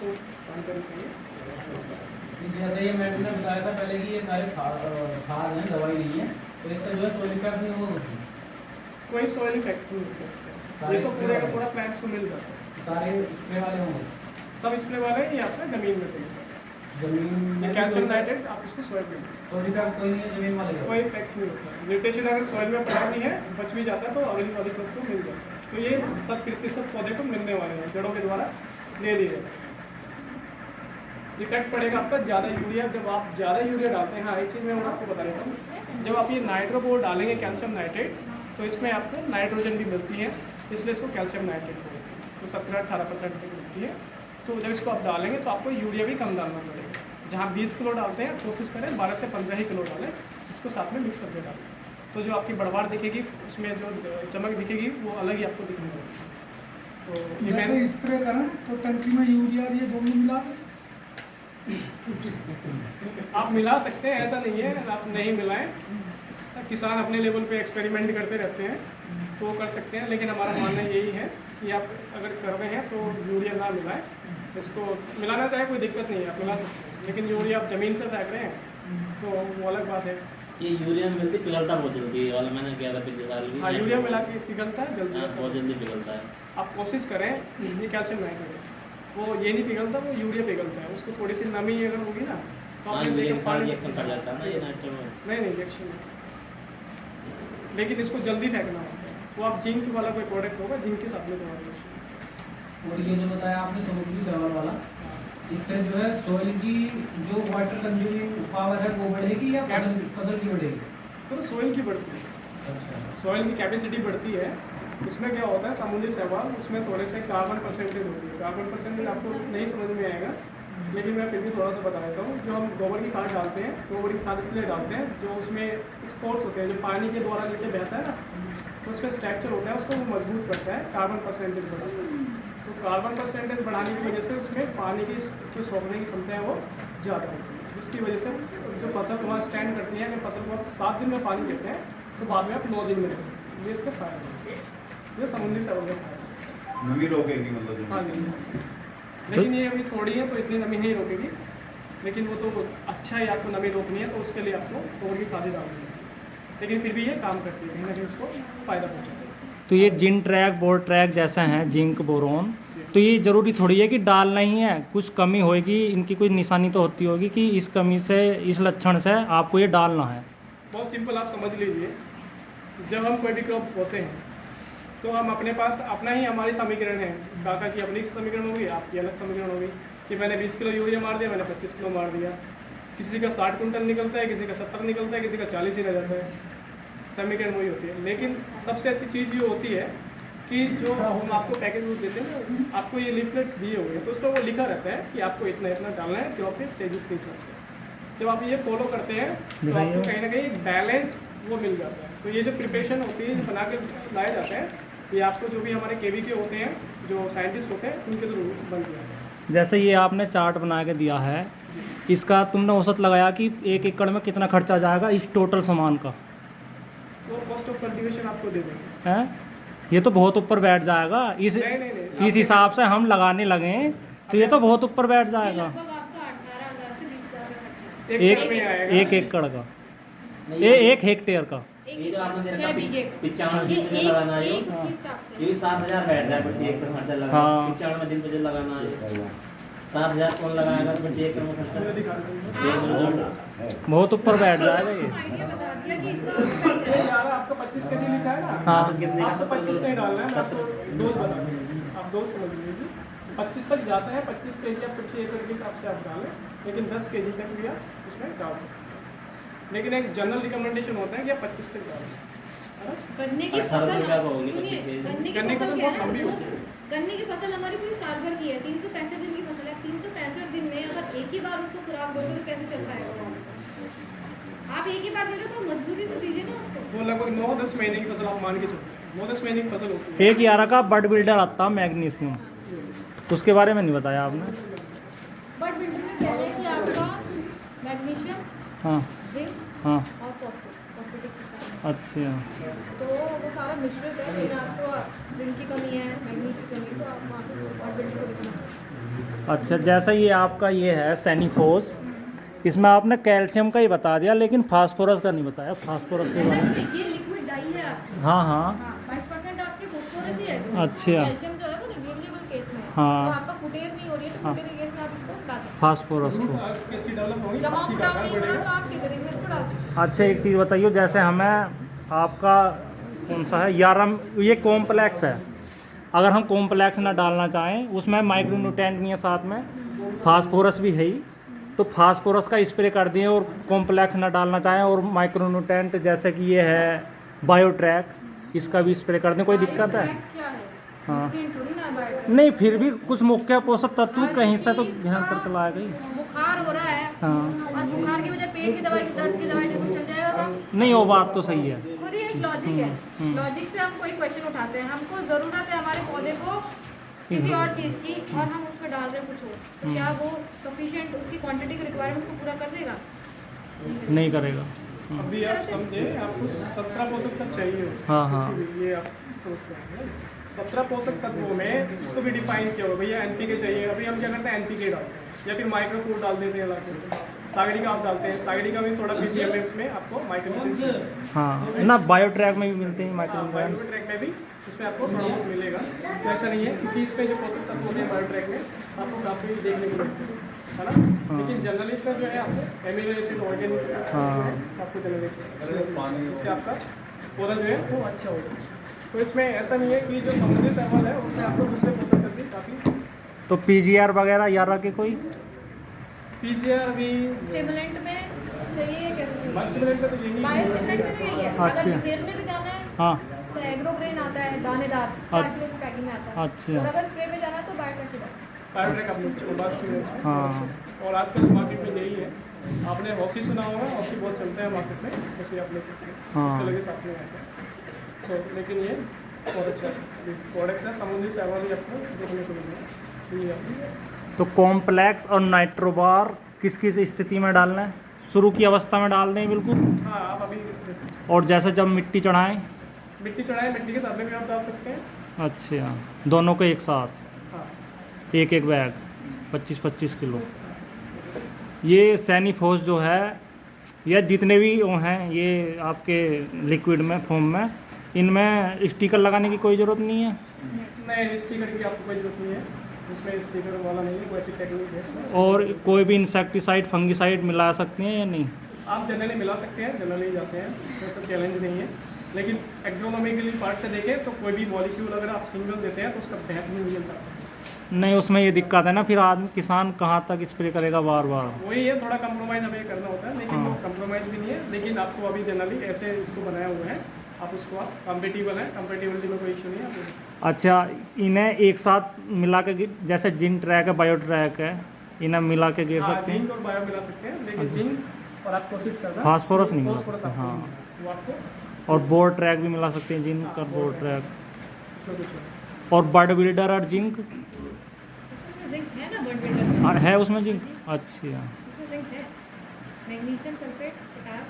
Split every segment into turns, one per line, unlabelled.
आपको जानकारी चाहिए।
जैसे ये मैंने बताया था पहले कि ये सारे खाद हैं, दवाई नहीं है, तो इसका जो है सोल इफेक्ट नहीं होगा उसमें।
कोई सॉइल इफेक्ट नहीं होता इसका, ये तो पूरे का पूरा प्लांट्स को मिल जाता है।
सारे स्प्रे वाले होंगे,
सब स्प्रे वाले ही आपका जमीन में देंगे।
जमीन में
कैल्शियम नाइट्रेट आप इसको सॉइल में
सोल इफेक्ट कोई नहीं है जमीन वाले का।
कोई इफेक्ट नहीं होता। न्यूट्रिशन अगर सॉइल में पड़ा भी है, बच भी जाता है, तो अगली वाली को मिल जाता है। तो ये 100% पौधे को मिलने वाले हैं, जड़ों के द्वारा ले लिए जाते हैं। इफेक्ट पड़ेगा आपका ज़्यादा यूरिया, जब आप ज़्यादा यूरिया डालते हैं। हाँ, एक चीज़ मैं और आपको बता देता हूँ, जब आप ये नाइट्रोबोर डालेंगे कैल्शियम नाइट्रेट, तो इसमें आपको नाइट्रोजन भी मिलती है, इसलिए इसको कैल्शियम नाइट्रेट बोलते हैं। तो 17-18% तक मिलती है। तो जब इसको आप डालेंगे तो आपको यूरिया भी कम डालना पड़ेगा। जहाँ 20 किलो डालते हैं, कोशिश करें 12 से 15 ही किलो डालें, इसको साथ में मिक्स करके डालें। तो जो आपकी बढ़वाड़ दिखेगी, उसमें जो चमक दिखेगी, वो अलग ही आपको दिखने लगेगी। तो ये
जैसे स्प्रे करें तो टंकी में यूरिया ये दोनों मिला दें?
आप मिला सकते हैं, ऐसा नहीं है आप नहीं मिलाएं। किसान अपने लेवल पे एक्सपेरिमेंट करते रहते हैं, तो वो कर सकते हैं, लेकिन हमारा मानना यही है कि आप अगर कर रहे हैं तो यूरिया ना मिलाएं। इसको मिलाना चाहे कोई दिक्कत नहीं है, आप मिला सकते हैं, लेकिन यूरिया आप ज़मीन से फेंक रहे हैं तो वो अलग बात है।
ये यूरिया मिलती पिघलता बहुत जल्दी है वाला, मैंने किया था पिछले साल भी।
हाँ, यूरिया मिला के पिघलता है जल्दी।
बहुत जल्दी पिघलता है।
आप कोशिश करें, ये कैल्शियम नाइट्रेट वो ये नहीं पिघलता, वो यूरिया पिघलता है। उसको थोड़ी सी नमी अगर होगी ना तो
हाँ,
आपने
यूरिया
देखा
के साथ
पानी
रिएक्शन कर जाता है ना ये नाइट्रोजन।
नहीं रिएक्शन नहीं, लेकिन इसको जल्दी फेंकना होता है। वो आप जिंक वाला कोई प्रोडक्ट होगा, जिंक के साथ में दवा रिएक्शन।
और ये जो बताया आपने समुद्री शैवाल वाला, इससे जो है सोइल की जो वाटर कंज्यूमिंग पावर है वो बढ़ेगी या फसल की बढ़ेगी?
तो सोइल की बढ़ती है,
अच्छा,
सॉइल की कैपेसिटी बढ़ती है। इसमें क्या होता है, समुद्री शैवाल उसमें थोड़े से कार्बन परसेंटेज होती है। कार्बन परसेंटेज आपको नहीं समझ में आएगा, लेकिन मैं फिर भी थोड़ा सा बता देता हूँ। जो हम गोबर की खाद डालते हैं, गोबर की खाद इसलिए डालते हैं, जो उसमें स्पोर्स होते हैं, जो पानी के द्वारा नीचे बहता है ना, तो उसमें स्ट्रक्चर होता है, उसको वो मजबूत करता है, कार्बन परसेंटेज बढ़ाता है। तो कार्बन परसेंटेज बढ़ाने की वजह से उसमें पानी की जो सोखने की क्षमता है वो ज़्यादा होती है, जिसकी वजह से जो फसल वहाँ स्टैंड करती है, अगर फसल को आप 7 दिन में पानी देते हैं तो बाद में आप 9 दिन में दे सकते हैं। ये इसके फायदे हैं, ये समुद्री शैवाल के फायदे।
नमी रोकेगी मतलब?
हाँ जी, लेकिन ये अभी थोड़ी है तो इतनी नमी नहीं रोकेगी, लेकिन वो तो अच्छा है, आपको नमी रोकनी है तो उसके लिए आपको गोबर की खादें डालनी है, लेकिन फिर भी ये काम करती है, कहीं ना कहीं उसको फ़ायदा पहुँचाती है।
तो ये जिन ट्रैक बोर्ड ट्रैक जैसा है जिंक बोरोन, तो ये ज़रूरी थोड़ी है कि डालना ही है, कुछ कमी होएगी, इनकी कोई निशानी तो होती होगी कि इस कमी से, इस लक्षण से आपको ये डालना है।
बहुत सिंपल, आप समझ लीजिए, जब हम कोई भी क्रॉप बोते हैं तो हम अपने पास अपना ही हमारी समीकरण है, काका की अपनी समीकरण होगी, आपकी अलग समीकरण होगी, कि मैंने 20 किलो यूरिया मार दिया, मैंने 25 किलो मार दिया। किसी का 60 कुंटल निकलता है, किसी का 70 निकलता है, किसी का 40 ही रह जाता है, समीकरण वही होती है। लेकिन सबसे अच्छी चीज़ ये होती है कि जो हम आपको पैकेज देते हैं ना, आपको ये लीफलेट्स दिए हुए हैं, तो उसमें वो लिखा रहता है कि आपको इतना इतना डालना है क्रॉप के स्टेजेस के हिसाब से। जब आप ये फॉलो करते हैं तो आपको कहीं ना कहीं बैलेंस वो मिल जाता है। तो ये जो प्रिपरेशन होती है, बना के लाया जाता है, ये आपको जो भी हमारे केवी के होते हैं, जो साइंटिस्ट होते हैं, उनके थ्रू बन गया है।
जैसे ये आपने चार्ट बना के दिया है, इसका तुमने औसत लगाया कि 1 एकड़ में कितना खर्चा जाएगा इस टोटल सामान का?
वो कॉस्ट ऑफ कल्टीवेशन आपको दे देंगे।
हैं? ये तो बहुत ऊपर बैठ जाएगा।
नहीं,
इस हिसाब से हम लगाने लगे तो ये तो बहुत ऊपर बैठ जाएगा।
लगभग आपका 18,000 से 20,000 का खर्चा है।
एक में आएगा।
1 एकड़ का, 1 हेक्टेयर का।
ये जो आपने देखा
6 बीघे
95 दिन पे लगाना है,
एक उसकी स्टाफ से
ये 7,000 बैठ रहा है प्रति एकड़ खर्चा लगा।
हाँ।
95 दिन पे जो लगाना है 7,000 कौन लगाएगा प्रति एकड़ में खर्चा?
मैं दिखा दूँगा।
बहुत ऊपर बैठ जाएगा ये।
आइडिया बता दिया कि इतना खर्चा
ये यार आपका 25 kg लिखा है ना,
हाँ।
तो कितने का?
आपको 25 नहीं डालना है, मैं आपको
70
डोज बता दूँ, आप डोज समझ लीजिए। 25 तक जाता है, 25 kg आप प्रति एकड़ के हिसाब से आप डालें, लेकिन 10 kg तक भी आप उसमें डाल सकते हैं। लेकिन एक जनरल रिकमेंडेशन होता है कि आप 25 तक डालें।
गन्ने की
1800
फसल
रुपया का होगी,
सुनिए,
25 केजी।
गन्ने
गन्ने
की
की
फसल
फसल
क्या
बहुत
है
लंबी
ना,
होती है।
गन्ने की फसल हमारी पूरी साल भर की है, 365 दिन की फसल है। 365 दिन में अगर एक ही बार उसको खुराक दोगे तो कैसे चल पाएगा? आप एक ही बार दे रहे हो तो मजबूती से दीजिए ना उसको।
वो लगभग 9-10 महीने की फसल आप मान के चलते हैं, 9-10 महीने की फसल होती है।
एक 11 का बड बिल्डर आता मैग्नीशियम, उसके बारे में नहीं बताया आपने।
बट बिल्डर में क्या है कि आपका मैग्नीशियम,
हाँ
जिंक
हाँ,
और फॉस्फेटिक के साथ।
अच्छा।
तो वो सारा मिश्रित है, लेकिन आपको जिंक की कमी है, मैग्नीशियम की कमी है, तो आप वहाँ पे बट बिल्डर को देखना पड़ेगा।
अच्छा, जैसा ये आपका ये है सैनिफोस, इसमें आपने कैल्शियम का ही बता दिया लेकिन फास्फोरस का नहीं बताया। फास्फोरस के
है ना,
बारे में।
इसमें ये लिक्विड डाई है आपकी।
हाँ हाँ।
हाँ, 22% आपके फास्फोरस ही है इसमें।
अच्छा।
कैल्शियम जो है वो निग्लेजिबल केस में है।
हाँ।
तो आपका फुटेर नहीं हो रही है तो
हाँ।
फुटेर के केस में आप इसको डाल सकते
फास्फोरस को।
आपकी अच्छी डेवलप होगी,
हैं। जब आप
पत्ती का
डाउन
आकार
नहीं हो रहा
बढ़ेगा।
तो आप टिकरिंग में इसको डाल सकते हैं।
अच्छा, एक चीज़ बताइए, जैसे हमें आपका कौन सा है 11, ये कॉम्प्लेक्स है, अगर हम कॉम्प्लेक्स ना डालना चाहें, उसमें माइक्रो न्यूट्रिएंट नहीं है, साथ में फास्फोरस भी है ही, तो फास्फोरस का स्प्रे कर दिए और कॉम्प्लेक्स ना डालना चाहें और माइक्रो न्यूट्रिएंट जैसे कि ये है बायोट्रैक, इसका भी स्प्रे कर दें, कोई दिक्कत है?
बायोट्रैक क्या है?
हाँ।
न्यूट्रिएंट थोड़ी ना है बायोट्रैक।
नहीं, फिर भी कुछ मुख्य पोषक तत्व कहीं से तो ध्यान करके लाएगा ही।
बुखार हो रहा है
हाँ।
और बुखार की वजह पेट की दवाई, दर्द की दवाई से कुछ चल जाएगा काम?
नहीं, वो बात तो सही है।
खुद ही एक लॉजिक है। लॉजिक से हम कोई क्वेश्चन उठाते हैं, हमको ज़रूरत है हमारे पौधे को किसी और चीज़ की और हम उसमें डाल रहे हैं कुछ और, तो क्या वो सफिशिएंट उसकी क्वांटिटी की रिक्वायरमेंट को पूरा कर देगा?
नहीं करेगा।
अभी आप समझे, आपको 17 पोषक तत्व चाहिए होते हैं,
हाँ, हाँ।
किसी भी, ये आप सोचते हैं 17 पोषक तत्वों में उसको भी डिफाइन किया होगा, भैया एनपीके चाहिए। अभी हम क्या करते हैं, एनपीके डालते हैं या फिर माइक्रो फूड डाल देते हैं लाके। सागड़ी का आप डालते हैं, सागड़ी का भी थोड़ा पीसीएम है, उसमें आपको माइक्रो
हाँ ना, बायोट्रैक में भी मिलते हैं माइक्रो न्यूट्रिएंट।
बायोट्रैक में भी उसमें आपको थोड़ा बहुत मिलेगा, तो ऐसा नहीं है, क्योंकि इसमें जो पोषक तत्व होते हैं बायोट्रैक में आपको काफ़ी देखने को मिलते हैं, है ना। लेकिन जनरली इसमें जो है आपको एमिनो एसिड ऑर्गेनिक आपको जनरली, इससे आपका पौधा जो है वो अच्छा होगा। तो इसमें ऐसा नहीं है कि जो समुद्री शैवाल है उसमें आपको दूसरे पोषक तत्व भी काफ़ी।
तो पीजीआर वगैरह यारा के कोई?
पीजीआर भी
स्टिमुलेंट में चाहिए क्या?
बायोस्टिमुलेंट में तो यही
बायोस्टिमुलेंट में तो यही है। अगर
अच्छा।
घेरने पे जाना है
हाँ।
तो एग्रोग्रेन आता है, दानेदार 4 किलो की पैकिंग में आता है।
अच्छा।
और अगर स्प्रे पे जाना है तो बायोट्रैक पे जा सकते हैं।
बायोट्रैक आप यूज करो, बायोस्टिमुलेंट्स में।
हाँ।
और आजकल मार्केट में यही है, आपने हॉसी सुना होगा, हॉसी बहुत चलता है मार्केट में, हॉसी आप ले सकते हैं,
हाँ।
उसके लगे साथ में आते हैं। तो लेकिन ये बहुत अच्छा प्रोडक्ट्स है, समुद्री शैवाल ही आपको देखने को मिलेगा, ये आपकी।
तो कॉम्प्लेक्स और नाइट्रोबार किस किस स्थिति में डालना है? शुरू की अवस्था में डाल दें बिल्कुल,
हाँ, आप अभी जैसे
और जैसे जब मिट्टी चढ़ाएं?
मिट्टी चढ़ाए, मिट्टी के साथ में भी आप डाल सकते हैं।
अच्छा, दोनों को एक साथ,
हाँ,
एक एक बैग 25-25 किलो। ये सैनिफोस जो है, या जितने भी वो हैं ये आपके लिक्विड में, फॉर्म में, इनमें स्टिकर लगाने की कोई ज़रूरत नहीं है?
नहीं, स्टिकर की आपको कोई जरूरत नहीं है, इसमें स्टिकर वाला नहीं है, कोई ऐसी टेक्निक है इसमें।
और कोई भी इंसेक्टिसाइड, फंगिसाइड मिला सकते हैं या नहीं?
आप जनरली मिला सकते हैं, जनरली जाते हैं, कोई सा चैलेंज नहीं है। लेकिन एग्रोनॉमिकली पार्ट से देखें तो कोई भी मॉलिक्यूल अगर आप सिंगल देते हैं तो उसका बेहतरीन रिजल्ट आता है।
नहीं, उसमें ये दिक्कत है ना, फिर आदमी किसान कहाँ तक स्प्रे करेगा बार बार?
वही है, थोड़ा कंप्रोमाइज़ हमें करना होता है, लेकिन वो
हाँ।
कंप्रोमाइज़ भी नहीं है। लेकिन आपको अभी जनरली ऐसे इसको बनाया हुआ है, आप उसको आप कंपेटिबल है, कंपेटिबिलिटी में कोई इशू नहीं है, आप ले सकते हैं।
अच्छा, इन्हें एक साथ मिला के जैसे जिन ट्रैक है, बायो ट्रैक है, इन्हें मिला के गिर
हाँ,
सकते हैं?
जिंक और बायो मिला सकते हैं, लेकिन जिंक और आप कोशिश करना
फास्फोरस नहीं मिला
फास्फोरस
सकते,
आपको
हाँ।
नहीं मिला, वो आपको
और बोर ट्रैक भी मिला सकते हैं, जिंक और बोर ट्रैक।
उसमें कुछ नहीं।
और बर्ड बिल्डर और जिंक
उसमें जिंक है ना, बर्ड बिल्डर में।
है उसमें जिंक? अच्छा
उसमें जिंक है, मैग्नीशियम सल्फेट, पोटाश,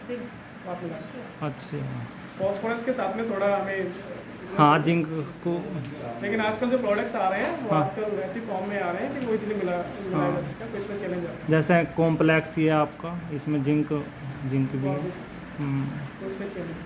जिंक।
वो आप मिला सकते हैं।
अच्छा।
फास्फोरस के साथ में थोड़ा हमें,
हाँ, जिंक को।
लेकिन आजकल जो प्रोडक्ट्स आ रहे हैं वो
हाँ।
आजकल ऐसी फॉर्म में आ रहे हैं कि वो इजीली मिलाया जा सकता है, तो इसमें चैलेंज आता है।
जैसे कॉम्प्लेक्स ये आपका, इसमें जिंक भी है।
तो उसमें चैलेंज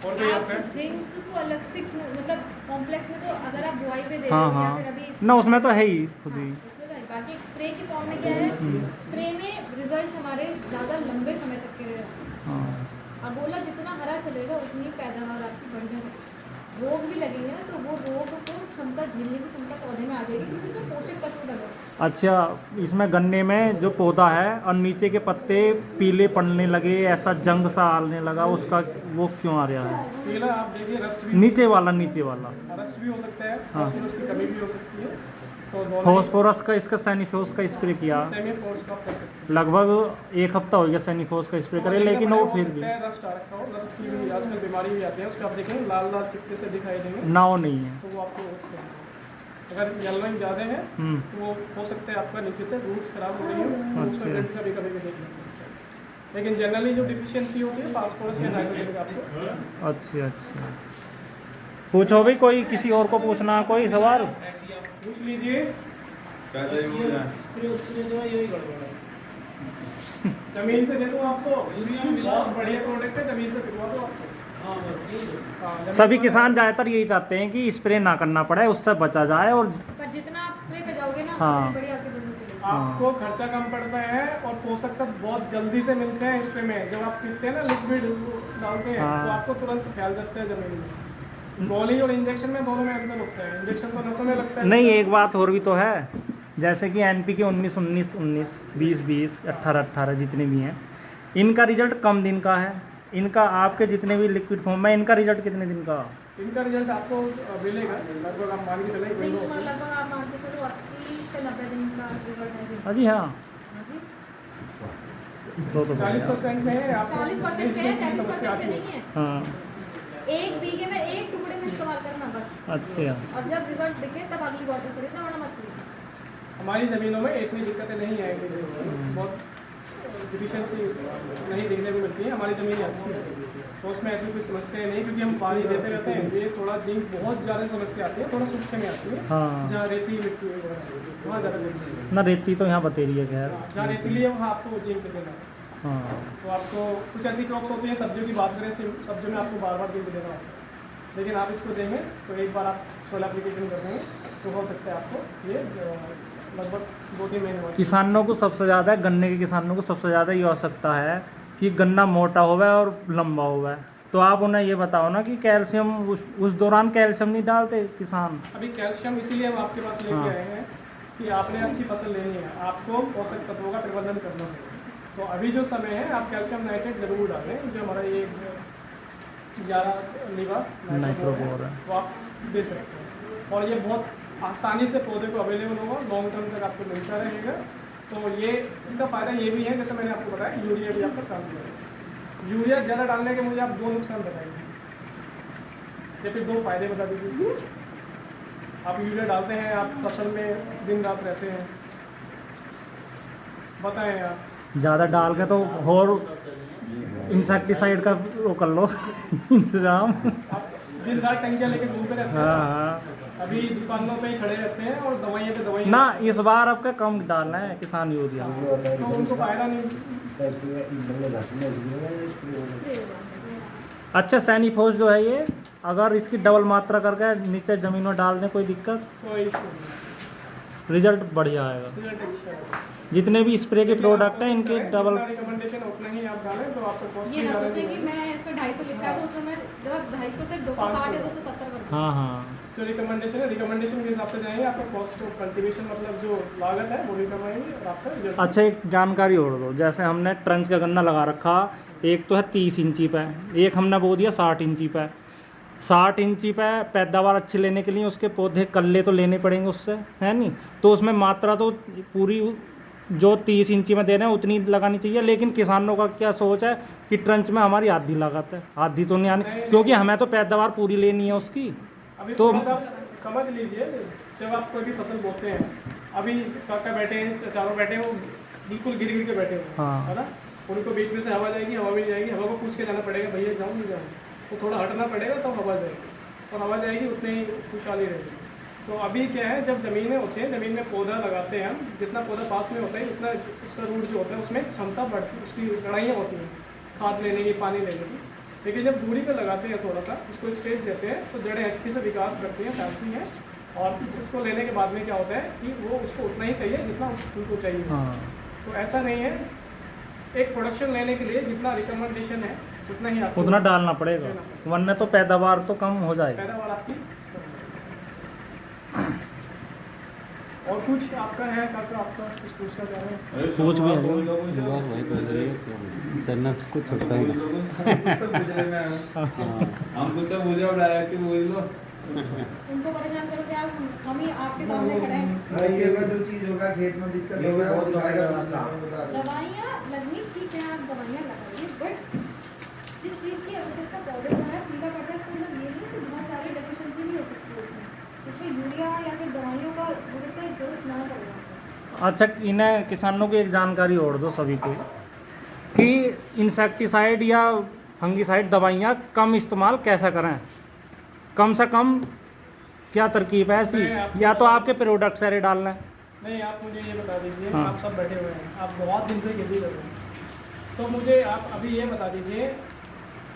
और कोई
आप
आपका
जिंक को अलग से क्यों, मतलब कॉम्प्लेक्स में तो अगर आप बुआई पे दे रहे
हाँ
हो या
हाँ,
फिर अभी
ना उसमें तो है ही खुद
हाँ,
ही।
उसमें तो है। बाकी स्प्रे की फॉर्म में क्या है, स्प्रे में रिजल्ट हमारे ज़्यादा लंबे समय तक के लिए रहते हैं।
हाँ।
अगोला जितना हरा चलेगा उतनी पैदावार आपकी बढ़िया है। रोग भी लगेंगे ना तो वो रोग को क्षमता, झेलने की क्षमता पौधे में आ जाएगी, क्योंकि उसमें पोषक तत्व डले हैं।
अच्छा, इसमें गन्ने में जो पौधा है और नीचे के पत्ते पीले पड़ने लगे, ऐसा जंग सा आने लगा, उसका वो क्यों आ रहा है?
पीला आप देखिए, रस्ट भी
नीचे वाला
रस्ट भी हो सकता है,
हाँ।
फास्फोरस की कमी भी हो सकती है, तो
फॉस्फोरस का, इसका सैनिफोस का स्प्रे किया,
सेमी फोर्स का कर सकते हैं।
लगभग 1 हफ्ता हो गया सैनिफोस का स्प्रे करे, लेकिन वो फिर भी
रस्ट आ रखा हो, रस्ट की भी आजकल बीमारी भी आती है, उसको आप देखेंगे लाल लाल चिपके से दिखाई देंगे,
ना वो नहीं है।
तो वो आपको अगर येलोइंग ज़्यादा है तो वो हो सकता है आपका नीचे से रूट्स खराब हो रही है, तो उसमें
अच्छा।
कभी कभी देखने को मिलता है। लेकिन जनरली जो डिफिशियंसी होती है फास्फोरस या नाइट्रोजन का आपको।
अच्छा अच्छा, पूछो भी, कोई किसी और को पूछना, कोई सवाल?
पूछ लीजिए।
स्प्रे जो है यही गड़बड़ है।
जमीन से दे दूँ आपको,
दुनिया में मिला
बहुत बढ़िया प्रोडक्ट है, जमीन से पिलवा दो आपको।
हाँ बस यही है।
हाँ, जमीन
सभी
से-
किसान ज़्यादातर यही चाहते हैं कि स्प्रे ना करना पड़े, उससे बचा जाए। और
पर जितना आप स्प्रे पे जाओगे ना
हाँ।
उतनी बड़ी आपकी फसल चलेगी।
आपको खर्चा कम पड़ता है और पोषक तत्व बहुत जल्दी से मिलते हैं स्प्रे में। जब आप पीते हैं ना लिक्विड डालते हैं
हाँ।
तो आपको तुरंत फैल जाते हैं जमीन में। गोली और इंजेक्शन में दोनों में अंतर होता है। इंजेक्शन तो नसों में लगता है।
नहीं, एक बात और भी तो है, जैसे कि NPK 19-19-19, 20-20, 18-18 जितने भी हैं, इनका रिजल्ट कम दिन का है। इनका आपके जितने भी लिक्विड फॉर्म में, इनका रिजल्ट कितने दिन का?
इनका रिजल्ट आपको मिलेगा लगभग, आप मान के चलें
जिंक में लगभग आप मान के चलो 80 से 90 दिन का रिजल्ट है जिंक।
हाँ जी, हाँ।
हाँ जी।
तो
40% में है। आपको
40% पे है, 40%
समस्या
पे
आती है।
नहीं है।
हाँ,
एक बीघे में एक टुकड़े में इस्तेमाल करना बस।
अच्छा।
और जब रिजल्ट दिखे तब अगली बॉटल खरीदना, वरना मत खरीदना।
हमारी ज़मीनों में इतनी दिक्कतें नहीं आएंगी, बहुत डिफिशियंसी नहीं देखने को मिलती है। हमारी ज़मीन अच्छी है तो उसमें ऐसी कोई समस्या नहीं, क्योंकि हम पानी देते रहते हैं। ये थोड़ा जिंक बहुत ज़्यादा समस्या आती है, थोड़ा सूखे में आती है।
हाँ।
जहाँ रेती मिट्टी वगैरह वहाँ ज़्यादा मिलती है।
ना रेती तो यहाँ बतेरी है खैर।
जहाँ रेतीली है वहाँ आपको जिंक देना।
हाँ,
तो आपको कुछ ऐसी क्रॉप्स होती हैं, सब्जियों की बात करें, सब्जियों में आपको बार बार जिंक देना होता है। लेकिन आप इसको देंगे तो एक बार आप सोलर एप्लीकेशन कर देंगे तो हो सकता है आपको ये लगभग 2-3 महीने बाद।
किसानों को सबसे ज़्यादा, गन्ने के किसानों को सबसे ज़्यादा ये आवश्यकता है कि गन्ना मोटा होवे और लंबा होवे। तो आप उन्हें ये बताओ ना कि कैल्शियम उस दौरान कैल्शियम नहीं डालते किसान?
अभी कैल्शियम इसीलिए हम आपके पास लेके
हाँ।
आए हैं कि आपने अच्छी फसल लेनी है, आपको पोषक तत्वों का प्रबंधन करना है। तो अभी जो समय है आप कैल्शियम नाइट्रेट ज़रूर डालें। जो हमारा ये 11 लीवा
नाइट्रोपोर है,
वो आप दे सकते हैं और ये बहुत आसानी से पौधे को अवेलेबल होगा, लॉन्ग टर्म तक आपको मिलता रहेगा। तो ये इसका फ़ायदा ये भी है, जैसे मैंने आपको बताया, यूरिया भी आपका काम करेगा। यूरिया ज़्यादा डालने के मुझे आप 2 नुकसान बताएंगे या फिर 2 फायदे बता दीजिए। आप यूरिया डालते हैं, आप फसल में दिन रात रहते हैं, बताएं आप।
ज़्यादा डाल के तो और इंसेक्टिसाइड का वो कर लो इंतजाम।
आप दिन रात टंकियाँ लेके घूमते रहते
हाँ,
हैं,
हाँ।
अभी दुकानों पे ही खड़े रहते हैं और दवाइयाँ पे दवाइयाँ।
ना, इस बार आपका कम डालना है किसान यूरिया।
तो उनको फ़ायदा नहीं।
अच्छा, सैनिफोस जो है ये, अगर इसकी डबल मात्रा करके नीचे ज़मीन में डाल दें कोई दिक्कत?
कोई इशू नहीं,
रिजल्ट बढ़िया आएगा।
रिजल्ट अच्छा है।
जितने भी स्प्रे के प्रोडक्ट हैं इनके डबल।
रिकमेंडेशन उतना ही आप डालें तो आपको कॉस्ट
ये ना सोचे कि मैं इस पे 250 लिखा है तो उसमें मैं जरा 250 से 260 या 270 कर दूं।
हाँ, हाँ।
जो रिकमेंडेशन है, रिकमेंडेशन के हिसाब से जाएंगे। आपका कॉस्ट ऑफ कल्टीवेशन मतलब जो लागत है वो भी कम आएगी और आपका रिजल्ट।
अच्छा, एक जानकारी और दो। जैसे हमने ट्रंच का गन्ना लगा रखा, एक तो है 30 इंची पे, एक हमने बो दिया 60 इंची पे। 60 इंची पे पैदावार अच्छी लेने के लिए उसके पौधे कल्ले तो लेने पड़ेंगे उससे, है नहीं? तो उसमें मात्रा तो पूरी जो 30 इंची में दे रहे हैं उतनी लगानी चाहिए। लेकिन किसानों का क्या सोच है कि ट्रंच में हमारी आधी लागत है, आधी तो नहीं आनी, क्योंकि हमें तो पैदावार पूरी लेनी है उसकी।
अभी
तो
थोड़ा सा आप समझ लीजिए, जब आप कोई भी फसल बोते हैं, अभी काका बैठे हैं, चारों बैठे हैं, वो बिल्कुल गिर गिर के बैठे हुए हैं,
हाँ।
है ना? उनको बीच में से हवा जाएगी, हवा भी जाएगी, हवा को पूछ के जाना पड़ेगा, भैया जाऊँ नहीं जाऊँ, तो थोड़ा हटना पड़ेगा तब हवा जाएगी, और हवा जाएगी उतनी ही खुशहाली रहेगी। तो अभी क्या है, जब ज़मीनें होती हैं, ज़मीन में पौधा लगाते हैं हम, जितना पौधा पास में होता है उतना उसका रूट जो होता है उसमें क्षमता बढ़ती है, उसकी लड़ाइयाँ होती हैं खाद लेने की, पानी लेने की। लेकिन जब दूरी पर लगाते हैं, थोड़ा सा उसको स्पेस देते हैं, तो जड़ें अच्छे से विकास करती हैं, फैलती हैं, और उसको लेने के बाद में क्या होता है कि वो उसको उतना ही चाहिए जितना उनको चाहिए।
हाँ।
तो ऐसा नहीं है, एक प्रोडक्शन लेने के लिए जितना रिकमेंडेशन है उतना ही आपको
उतना डालना पड़ेगा, वरना तो पैदावार तो कम हो जाएगी।
पैदावार आपकी। और कुछ आपका है काका, आपका कुछ पूछना चाह रहे हैं?
सोच भी है।
कुछ होता ही
हमको सब बोले और डायरेक्ट बोल लो।
उनको परेशान करो कि हम ही आपके सामने खड़े हैं।
जो चीज होगा खेत में दिक्कत होगा वो दिखाएगा।
दवाइयाँ लगनी ठीक है, आप दवाइयाँ लगाइए, बट जिस चीज़ की आवश्यकता पौधे को है, पीला पड़ रहा है, इसका मतलब ये नहीं कि बहुत सारी डेफिशिएंसी भी हो सकती है उसमें यूरिया या फिर दवाइयों का हो सकता है जरूरत ना पड़ेगा।
अच्छा, इन्हें किसानों को एक जानकारी और दो सभी को कि इंसेक्टिसाइड या फंगिसाइड दवाइयाँ कम इस्तेमाल कैसा करें, कम से कम क्या तरकीब है ऐसी, या तो आपके प्रोडक्ट सारे डालना है,
नहीं, आप मुझे ये बता दीजिए,
हाँ।
आप सब बैठे हुए हैं, आप बहुत दिन से खेती कर रहे हैं, तो मुझे आप अभी ये बता दीजिए,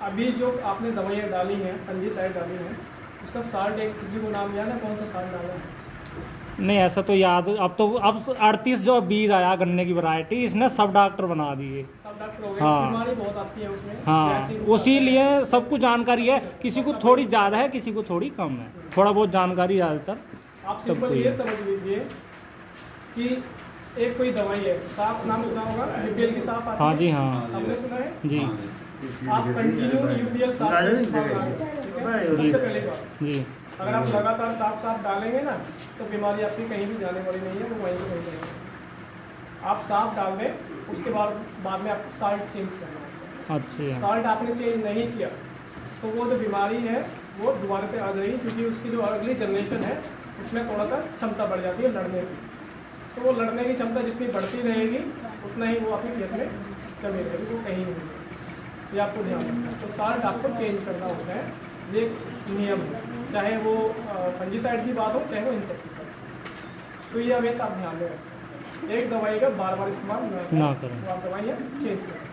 अभी जो आपने दवाइयाँ डाली हैं, फंजीसाइड डाली हैं, उसका साल्ट एक किसी को नाम याद है कौन सा साल्ट डाला है?
नहीं ऐसा तो याद, अब 38 जो बीज आया गन्ने की वैरायटी, इसने सब डॉक्टर बना दिए।
सब डॉक्टर हो गए,
हाँ।
बीमारी बहुत आती है उसमें।
हाँ,
ऐसी
उसी लिए सबको जानकारी है, किसी को थोड़ी ज़्यादा है, किसी को थोड़ी कम है, थोड़ा बहुत जानकारी ज़्यादातर।
आप सिंपल
सबको
ये
ये।
समझ लीजिए कि एक कोई दवाई है, सांप नाम सुना होगा, यूपीएल की सांप आती
हाँ
है।
जी, हाँ
सबने सुना है?
जी
आप कंटिन्यू यूपीएल सांप का इस्तेमाल करें, ठीक है?
जी।
सबसे पहले बात,
जी।
अगर आप लगातार सांप डालेंगे ना, तो बीमारी आपकी कहीं भी जाने वाली नहीं है, वो वहीं पे वहीं रहेगी। आप सांप डाल दें, उसके बाद में आपको साल्ट चेंज करना है।
अच्छा।
साल्ट आपने चेंज नहीं किया तो वो जो बीमारी है वो दोबारा से आ जाएगी, क्योंकि उसकी जो अगली जनरेशन है उसमें थोड़ा सा क्षमता बढ़ जाती है लड़ने की। तो वो लड़ने की क्षमता जितनी बढ़ती रहेगी उतना ही वो आपके केस में चली रहेगी, वो कहीं नहीं जाएगी। ये आपको ध्यान रखना है। तो साल्ट आपको चेंज करना होता है, ये नियम है, चाहे वो फंजीसाइड की बात हो चाहे वो इंसेक्टिसाइड। तो ये हमेशा आप ध्यान में रखें, एक दवाई का बार बार इस्तेमाल
ना करें।
तो आप दवाइयाँ चेंज करें।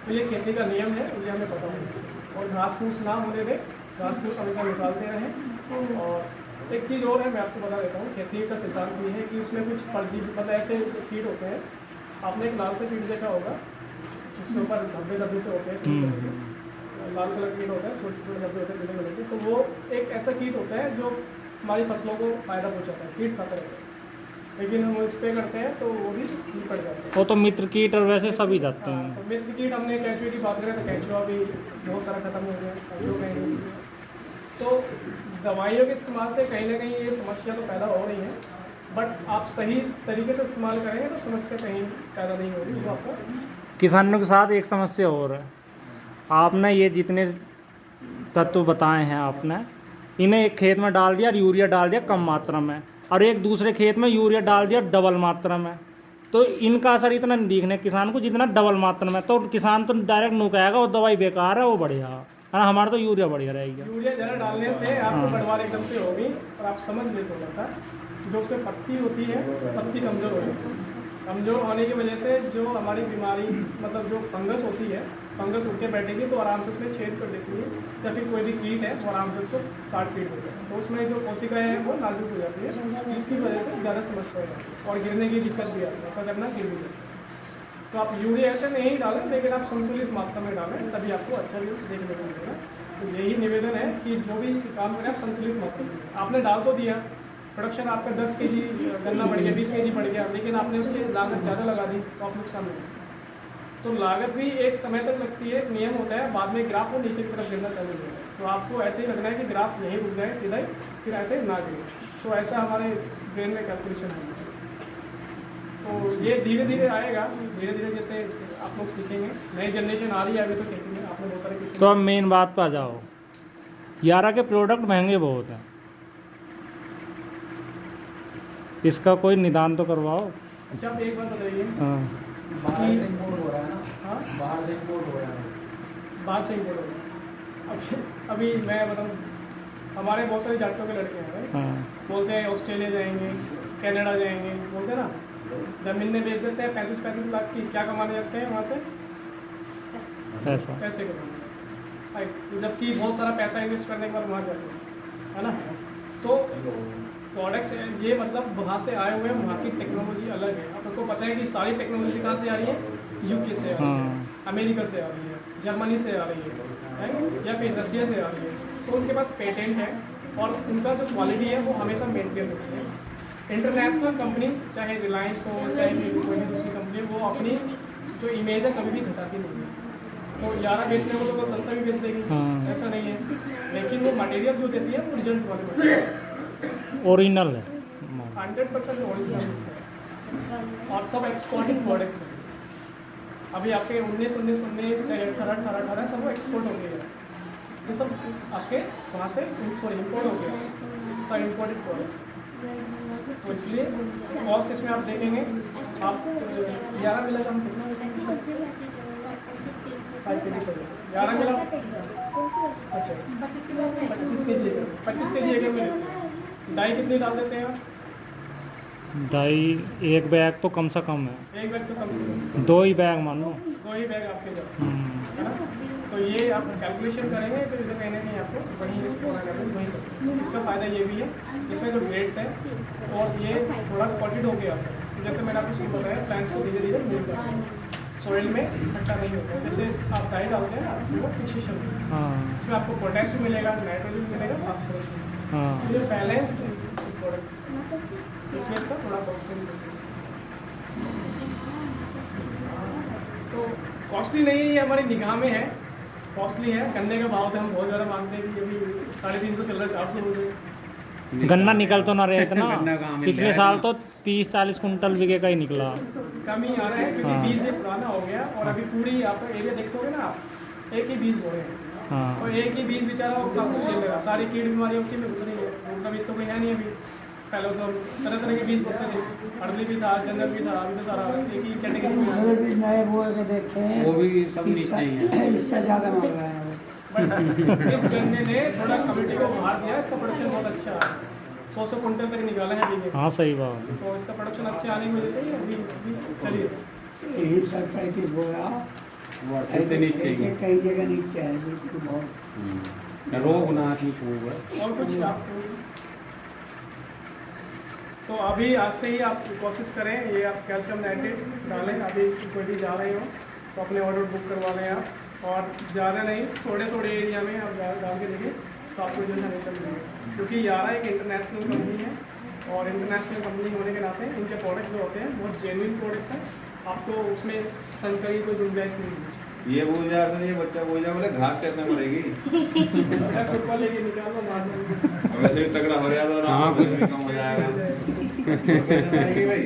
तो ये खेती का नियम है, ये हमें पता होना चाहिए। और घास फूस ना होने दें, घास फूस हमेशा निकालते रहें। और एक चीज़ और है, मैं आपको बता देता हूँ, खेती का सिद्धांत ये है कि उसमें कुछ परजीवी मतलब ऐसे कीट होते हैं, आपने एक लाल से कीट देखा होगा, उसके ऊपर धब्बे धब्बे से होते हैं, लाल कलर कीट होता है, छोटे छोटे धब्बे होते हैं पीले कलर के। तो वो एक ऐसा कीट होता है जो हमारी फसलों को फायदा पहुँचाता है, कीट खाता रहता है, लेकिन हम स्प्रे करते हैं तो वो भी निपट जाते हैं।
वो तो मित्र कीट और वैसे सभी जाते
हाँ,
हैं।
तो मित्र कीट हमने कैंचुए की बात करें तो कैंचुआ भी बहुत सारा खत्म हो गया, कैंचुआ कहीं नहीं दिखा। तो दवाइयों के इस्तेमाल से कहीं ना कहीं ये समस्या तो पैदा हो रही है, बट आप सही तरीके से इस्तेमाल करेंगे तो समस्या कहीं पैदा नहीं होगी। वो आपको
किसानों के साथ एक समस्या और है, आपने ये जितने तत्व बताए हैं आपने, इन्हें एक खेत में डाल दिया और यूरिया डाल दिया कम मात्रा में, और एक दूसरे खेत में यूरिया डाल दिया डबल मात्रा में, तो इनका असर इतना नहीं दिखने किसान को जितना डबल मात्रा में। तो किसान तो डायरेक्ट नो कहेगा वो दवाई बेकार है, वो बढ़िया है ना, हमारा तो यूरिया बढ़िया रहेगा।
यूरिया ज़्यादा डालने से आपको
हाँ।
बढ़वार एकदम से होगी, और आप समझ लें थोड़ा सा, जो उसमें पत्ती होती है, पत्ती कमज़ोर हो जाती है। कमज़ोर होने की वजह से जो हमारी बीमारी मतलब जो फंगस होती है, फंगस उठ के बैठेगी तो आराम से उसमें छेद कर देती है, या फिर कोई भी कीट है तो आराम से उसको काट पीट देता है, तो उसमें जो कोशिकाएँ हैं वो नाजुक हो जाती है, इसकी वजह से ज़्यादा समस्या हो जाती है और गिरने की दिक्कत भी आती है, पकड़ना गिर भी जाता है। तो आप यूरिया ऐसे नहीं डालें, लेकिन आप संतुलित मात्रा में डालें, तभी आपको अच्छा भी देखने को मिलेगा। तो यही निवेदन है कि जो भी काम करें आप संतुलित मात्रा में। आपने डाल तो दिया, प्रोडक्शन आपका 10 kg गन्ना बढ़ गया, 20 kg बढ़ गया, लेकिन आपने उसकी लागत ज़्यादा लगा दी तो आप नुकसान में। तो लागत भी एक समय तक लगती है, एक नियम होता है, बाद में ग्राफ को नीचे की तरफ गिरना चालू हो जाएगा। तो आपको ऐसे ही लगना है कि ग्राफ यहीं रुक जाए सीधा ही, फिर ऐसे ना गिरे। तो ऐसा हमारे ब्रेन में कैलकुलेशन होना चाहिए। तो ये धीरे धीरे आएगा, धीरे धीरे जैसे आप लोग सीखेंगे, नई जनरेशन आ रही है अभी तो खेती में, आपने बहुत सारे क्वेश्चन।
तो अब मेन बात पर आ जाओ, यारा के प्रोडक्ट महंगे बहुत हैं, इसका कोई निदान तो करवाओ।
अच्छा, आप एक बात बताइए,
हाँ।
बाहर से इम्पोर्ट हो रहा है ना,
हाँ
बाहर से इम्पोर्ट हो रहा है।
बात से इम्पोर्ट हो गया। अभी मैं बताऊँ, हमारे बहुत सारे डॉक्टरों के लड़के हैं,
हाँ।
बोलते हैं ऑस्ट्रेलिया जाएंगे, कनाडा जाएंगे, बोलते हैं ना, ज़मीन में बेच देते हैं 35-35 लाख की, क्या कमाने जाते हैं वहाँ से?
ऐसा
पैसे कमाने, जबकि बहुत सारा पैसा इन्वेस्ट करने के बाद वहाँ जाते हैं, है ना। तो प्रोडक्ट्स ये मतलब वहाँ से आए हुए हैं, वहाँ की टेक्नोलॉजी अलग है। आपको पता है कि सारी टेक्नोलॉजी कहाँ से आ रही है? यूके से आ रही है, अमेरिका से आ रही है, जर्मनी से आ रही है, या फिर रसिया से आ रही है। तो उनके पास पेटेंट है और उनका जो क्वालिटी है वो हमेशा मेंटेन होती है। इंटरनेशनल कंपनी, चाहे रिलायंस हो, चाहे कोई भी दूसरी कंपनी, वो अपनी जो इमेज है कभी भी घटाती नहीं है। तो यारा बेचने को तो सस्ता भी बेच देगी, ऐसा नहीं है, लेकिन वो मटेरियल जो देती है वो रिजल्ट वाले मटेरियल
ओरिजिनल है,
100% ओरिजिनल है, और सब एक्सपोर्टिंग प्रोडक्ट्स हैं। अभी आपके 19 चाहे 18 सब वो एक्सपोर्ट हो गए हैं, ये सब आपके वहाँ से इम्पोर्ट हो गया, सब इम्पोर्टेड प्रोडक्ट्स। तो इसलिए कॉस्ट इसमें आप देखेंगे, आप 11 मिला कम 5 kg पर 11 मिला, अच्छा 25 kg एकर में डाई कितनी डाल देते हैं आप?
2.5 एक बैग तो कम से कम है,
एक बैग तो कम से कम
2 ही बैग मान लो।
2 ही बैग आपके जाओ, है ना। तो ये आप कैलकुलेशन करेंगे तो इधर कहीं ना कहीं आपको वहीं होना एवरेज वहीं पर। इसका फ़ायदा ये भी है, इसमें जो ग्रेड्स हैं और ये थोड़ा क्वालिटी हो गया आपका। तो जैसे मैंने आपको शुरू बताया, प्लांट्स को धीरे धीरे मिल जाता है, सॉइल में इकट्ठा नहीं होता है। जैसे आप डाई डालते हैं ना, वो फिक्सेशन होती है,
हाँ
इसमें आपको पोटेशियम भी मिलेगा, नाइट्रोजन भी मिलेगा, फास्फोरस भी मिलेगा।
हाँ
तो ये बैलेंस्ड प्रोडक्ट, इसमें इसका थोड़ा कॉस्टली तो कॉस्टली नहीं है, ये हमारी निगाह में है कॉस्टली है। गन्ने का भाव तो हम बहुत ज़्यादा मांगते हैं कि अभी 350 चल रहा है, 400 हो जाए।
गन्ना निकल तो ना रहे इतना,
गन्ना कहाँ मिल
पिछले
रहा है?
साल तो 30-40 कुंटल बिके का ही निकला।
कम ही आ रहा है क्योंकि
हाँ।
बीज ये पुराना हो गया और अभी पूरी आप एरिया देखोगे ना आप, एक ही बीज बो रहे हैं
हाँ
और एक ही बीज बेचारा वो कब तक चलेगा, सारी कीड़ बीमारियाँ उसी में घुस रही है। दूसरा बीज तो कोई है नहीं अभी। पहले तो हम तरह तरह के बीज बोते थे, अड़ली भी था, जंगल भी था, अभी तो सारा एक ही कैटेगरी में
दूसरे भी नए बोए के देखे हैं,
वो भी सब नीचे ही है।
इससे ज़्यादा मांग रहे हैं वो।
बट इस गन्ने ने थोड़ा कम्युनिटी को बाहर दिया, इसका प्रोडक्शन बहुत अच्छा है, 100 कुंटल तक निकाला है अभी।
हाँ सही बात है।
तो इसका प्रोडक्शन अच्छे आने की वजह से ही अभी चलिए।
यही सर 35 बोया,
वो 38 से नीचे ही है।
कई जगह नीचे है बिल्कुल बहुत।
रोग ना ठीक होगा।
और कुछ आपको तो अभी आज से ही आप कोशिश करें, ये आप कैल्शियम नाइट्रेट डालें। अभी कोई भी जा रहे हो तो अपने ऑर्डर बुक करवा लें आप, और ज़्यादा नहीं, थोड़े थोड़े एरिया में आप डाल के देखें तो आपको जो है हमेशा मिलेगा। क्योंकि यारा एक इंटरनेशनल कंपनी है और इंटरनेशनल कंपनी होने के नाते इनके प्रोडक्ट्स जो होते हैं बहुत जेन्युइन प्रोडक्ट्स हैं, आपको उसमें संकर की कोई गुंजाइश नहीं है।
ये बोल जाए तो ये बच्चा बोल जाए बोले घास कैसे मरेगी।
खुरपा लेके निकालो मार दो।
वैसे भी तगड़ा हो रहा था ना, कुछ भी कम हो जाएगा। कैसे मरेगी भाई।